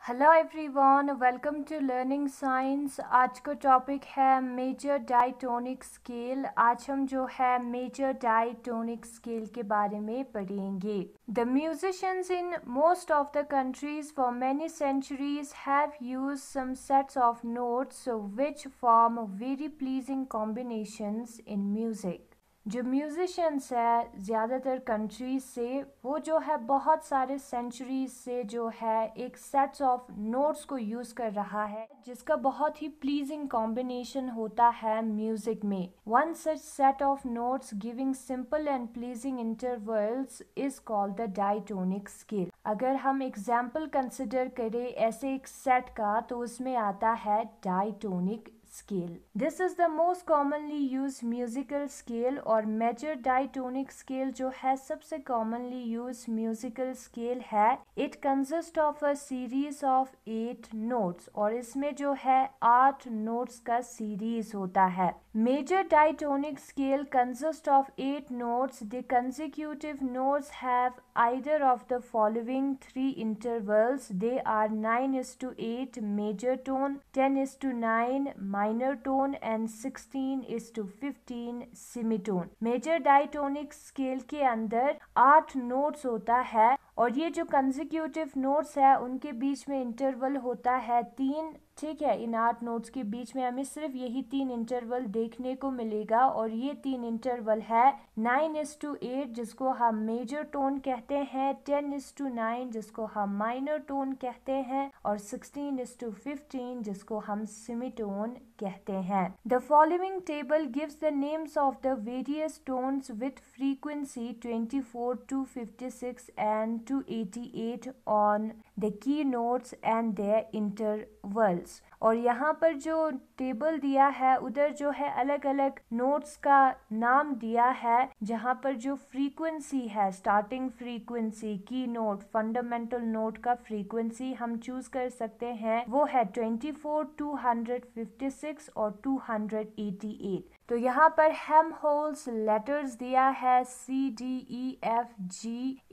Hello everyone, welcome to learning science. आज का topic है मेजर डायटोनिक स्केल। आज हम जो है मेजर डायटोनिक स्केल के बारे में पढ़ेंगे। The musicians in most of the countries for many centuries have used some sets of notes which form very pleasing combinations in music. जो म्यूजिशियंस है ज़्यादातर कंट्रीज से, वो जो है बहुत सारे सेंचुरीज से जो है एक सेट्स ऑफ नोट्स को यूज़ कर रहा है जिसका बहुत ही प्लीजिंग कॉम्बिनेशन होता है म्यूजिक में। One such set of notes giving simple and pleasing intervals is called the diatonic scale. अगर हम एग्जाम्पल कंसिडर करें ऐसे एक सेट का, तो उसमें आता है diatonic scale. This is the most commonly used musical scale और मेजर डायटोनिक स्केल जो है सबसे commonly used musical scale है। It consists of a series of 8 notes और इसमें जो है 8 notes का series होता है। Major diatonic scale consists of 8 notes. The consecutive notes have either of the following 3 intervals. They are 9:8 major tone, 10:9 minor tone and 16:15 semitone। Major diatonic scale के अंदर 8 notes होता है और ये जो कंसेक्यूटिव नोट्स है उनके बीच में इंटरवल होता है 3। ठीक है, इन 8 नोट्स के बीच में हमें सिर्फ यही 3 इंटरवल देखने को मिलेगा और ये 3 इंटरवल है 9:8 जिसको हम मेजर टोन कहते हैं, 10:9 जिसको हम माइनर टोन कहते हैं और 16:15 जिसको हम सेमीटोन कहते हैं। The following table gives the names of the various tones with frequency 24, 256 and 288 on the key notes and their intervals. और यहाँ पर जो टेबल दिया है उधर जो है अलग अलग नोट्स का नाम दिया है, जहाँ पर जो फ्रीक्वेंसी है, स्टार्टिंग फ्रीक्वेंसी, की नोट, फंडामेंटल नोट का फ्रीक्वेंसी हम चूज कर सकते हैं, वो है 24, 256 और 288। तो यहाँ पर हेल्महोल्ट्ज लेटर्स दिया है CDEFG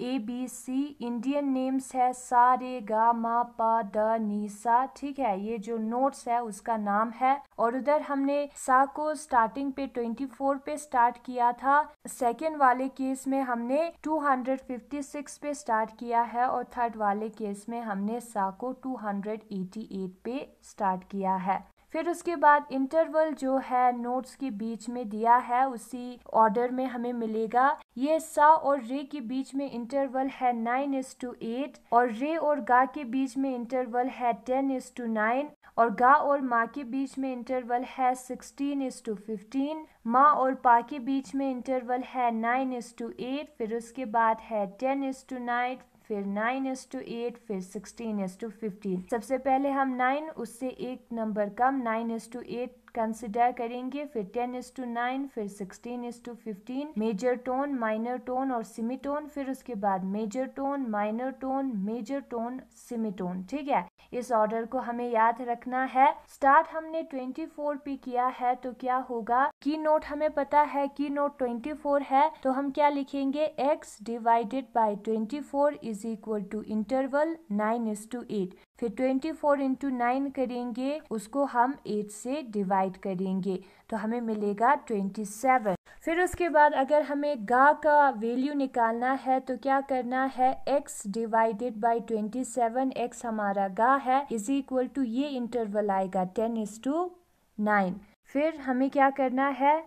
ABC। इंडियन नेम्स है सा रे गा मा पा द नी सा। ठीक है, ये जो नोट्स है उसका नाम है। और उधर हमने सा को स्टार्टिंग पे 24 पे स्टार्ट किया था, सेकेंड वाले केस में हमने 256 पे स्टार्ट किया है और थर्ड वाले केस में हमने सा को 288 पे स्टार्ट किया है। फिर उसके बाद इंटरवल जो है नोट्स के बीच में दिया है उसी ऑर्डर में हमें मिलेगा। ये सा और रे के बीच में इंटरवल है 9:8 और रे और गा के बीच में इंटरवल है 10:9 और गा और माँ के बीच में इंटरवल है 16:15। माँ और पा के बीच में इंटरवल है 9:8। फिर उसके बाद है 10:9, फिर 9:8, फिर 16:15। सबसे पहले हम 9 उससे एक नंबर कम 9:8 कंसिडर करेंगे, फिर 10:9, फिर 16:15। मेजर टोन, माइनर टोन और सेमीटोन, फिर उसके बाद major tone, minor tone, major tone, semitone. ठीक है, इस ऑर्डर को हमें याद रखना है। स्टार्ट हमने 24 पे किया है तो क्या होगा, की नोट हमें पता है, की नोट 24 है तो हम क्या लिखेंगे, x divided by 24 is equal to interval 9:8। फिर 24 इंटू 9 करेंगे, उसको हम 8 से डिवाइड करेंगे तो हमें मिलेगा 27। फिर उसके बाद अगर हमें गा का वैल्यू निकालना है तो क्या करना है, x डिवाइडेड बाय 27, x हमारा गा है, इज इक्वल टू ये इंटरवल आएगा 10:9। फिर हमें क्या करना है,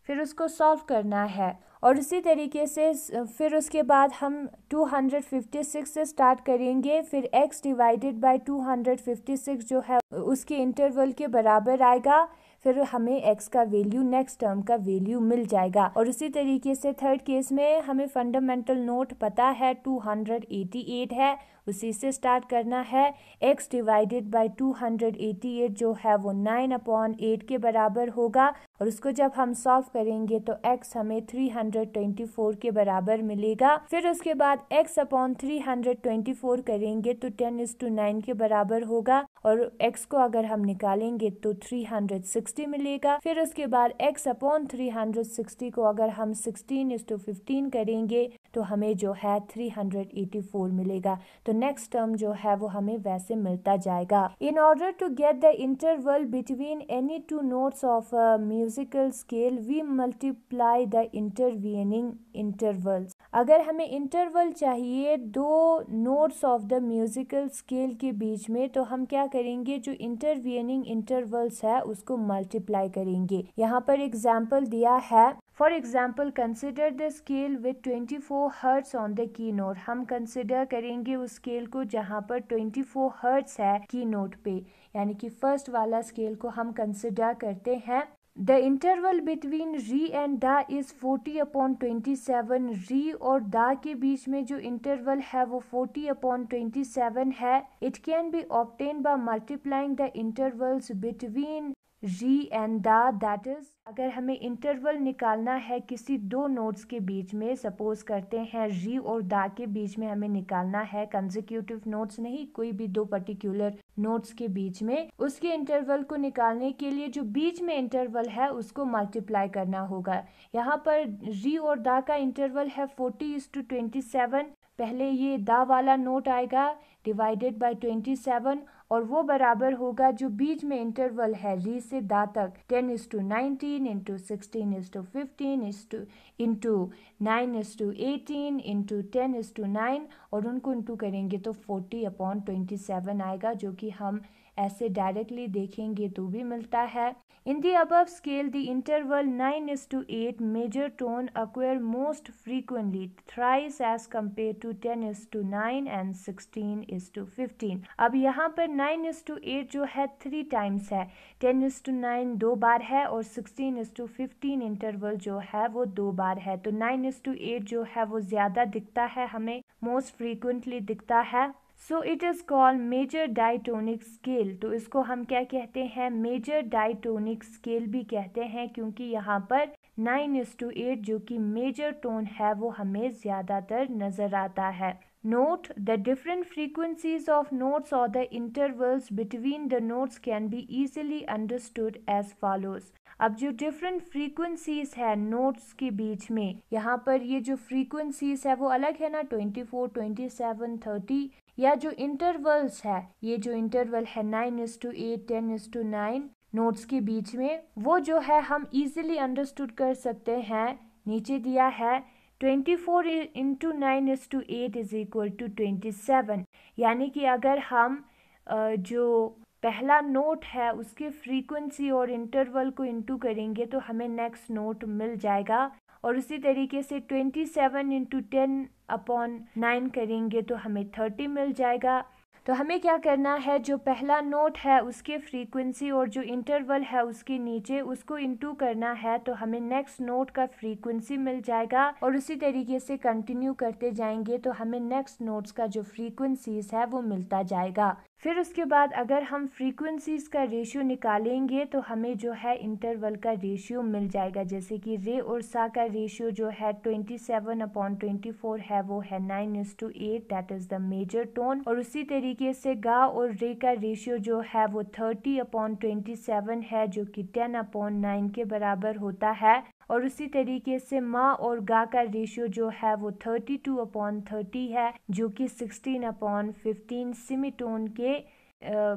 फिर उसको सॉल्व करना है और उसी तरीके से फिर उसके बाद हम 256 से स्टार्ट करेंगे। फिर x डिवाइडेड बाय 256 जो है उसके इंटरवल के बराबर आएगा, फिर हमें x का वैल्यू, नेक्स्ट टर्म का वैल्यू मिल जाएगा। और उसी तरीके से थर्ड केस में हमें फंडामेंटल नोट पता है 288 है, उसी से स्टार्ट करना है। x डिवाइडेड बाय 288 जो है वो 9/8 के बराबर होगा और उसको जब हम सॉल्व करेंगे तो x हमें 324 के बराबर मिलेगा। फिर उसके बाद x अपॉन 324 करेंगे तो 10:9 के बराबर होगा और x को अगर हम निकालेंगे तो 360 मिलेगा। फिर उसके बाद x अपॉन 360 को अगर हम 16:15 करेंगे तो हमें जो है 384 मिलेगा। तो नेक्स्ट टर्म जो है वो हमें वैसे मिलता जाएगा। In order to get the interval between any two notes of a musical scale we multiply the intervening intervals. अगर हमें इंटरवल चाहिए दो notes of the musical scale के बीच में, तो हम क्या करेंगे, जो इंटरवीनिंग इंटरवल्स है उसको मल्टीप्लाई करेंगे। यहाँ पर एग्जाम्पल दिया है, for example consider the scale with 24 hertz on the की नोट। हम कंसिडर करेंगे उस स्केल को जहाँ पर 24 हर्ट्ज है की नोट पे, यानी कि फर्स्ट वाला स्केल को हम कंसिडर करते हैं। द इंटरवल बिटवीन री एंड दा इज 40/27। री और दा के बीच में जो इंटरवल है वो 40/27 है। It can be obtain by multiplying the intervals between री एंड दा, दैट इज अगर हमें इंटरवल निकालना है किसी दो नोट्स के बीच में, सपोज करते हैं री और दा के बीच में हमें निकालना है, कंसेक्यूटिव नोट्स नहीं, कोई भी दो पर्टिकुलर नोट्स के बीच में, उसके इंटरवल को निकालने के लिए जो बीच में इंटरवल है उसको मल्टीप्लाई करना होगा। यहाँ पर री और दा का इंटरवल है 40:27। पहले ये दा वाला नोट आएगा डिवाइडेड बाय 27 और वो बराबर होगा जो बीच में इंटरवल है री से दा तक 10:19 इंटू 16:15 इंटू 9:18 इंटू 10:9 और उनको इंटू करेंगे तो 40/27 आएगा, जो कि हम ऐसे डायरेक्टली देखेंगे तो भी मिलता है। In the above scale the interval 9:8 major tone acquire most frequently thrice as compare to 10:9 and 16:15। अब यहाँ पर 9:8 जो है 3 टाइम्स है, 10:9 2 बार है और 16:15 इंटरवल जो है वो 2 बार है। तो 9:8 जो है वो ज्यादा दिखता है, हमें मोस्ट फ्रीक्वेंटली दिखता है। So it is called major diatonic scale. तो इसको हम क्या कहते हैं, मेजर डायटोनिक स्केल भी कहते हैं, क्योंकि यहाँ पर 9:8 जो कि मेजर टोन है वो हमें ज्यादातर नजर आता है। Note the different frequencies of notes or the intervals between the notes can be easily understood as follows. अब जो different frequencies है notes के बीच में, यहाँ पर ये जो frequencies है वो अलग है ना, 24, 27, 30, या जो intervals है, ये जो interval है 9:8, 10:9 नोट्स के बीच में, वो जो है हम easily understood कर सकते हैं। नीचे दिया है 24 इंटू 9:8 इज इक्वल टू 27, यानी कि अगर हम जो पहला नोट है उसके फ्रीक्वेंसी और इंटरवल को इंटू करेंगे तो हमें नेक्स्ट नोट मिल जाएगा, और उसी तरीके से 27 इंटू 10/9 करेंगे तो हमें 30 मिल जाएगा। तो हमें क्या करना है, जो पहला नोट है उसके फ्रीक्वेंसी और जो इंटरवल है उसके नीचे उसको इंटू करना है, तो हमें नेक्स्ट नोट का फ्रीक्वेंसी मिल जाएगा, और उसी तरीके से कंटिन्यू करते जाएंगे तो हमें नेक्स्ट नोट्स का जो फ्रीक्वेंसीज है वो मिलता जाएगा। फिर उसके बाद अगर हम फ्रीक्वेंसीज का रेशियो निकालेंगे तो हमें जो है इंटरवल का रेशियो मिल जाएगा, जैसे कि रे और सा का रेशियो जो है 27/24 है वो है 9:8, that is the major tone, और उसी तरीके से गा और रे का रेशियो जो है वो 30/27 है, जो कि 10/9 के बराबर होता है, और उसी तरीके से माँ और गा का रेशियो जो है वो 32/30 है, जो कि 16/15 सेमीटोन के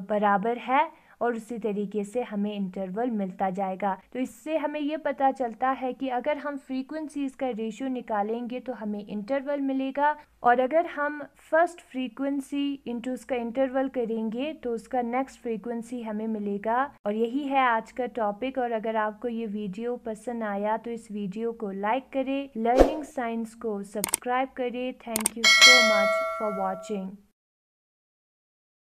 बराबर है, और उसी तरीके से हमें इंटरवल मिलता जाएगा। तो इससे हमें ये पता चलता है कि अगर हम फ्रीक्वेंसीज का रेशियो निकालेंगे तो हमें इंटरवल मिलेगा, और अगर हम फर्स्ट फ्रीक्वेंसी इंटू उसका इंटरवल करेंगे तो उसका नेक्स्ट फ्रीक्वेंसी हमें मिलेगा। और यही है आज का टॉपिक, और अगर आपको ये वीडियो पसंद आया तो इस वीडियो को लाइक करें, लर्निंग साइंस को सब्सक्राइब करें। Thank you so much for watching.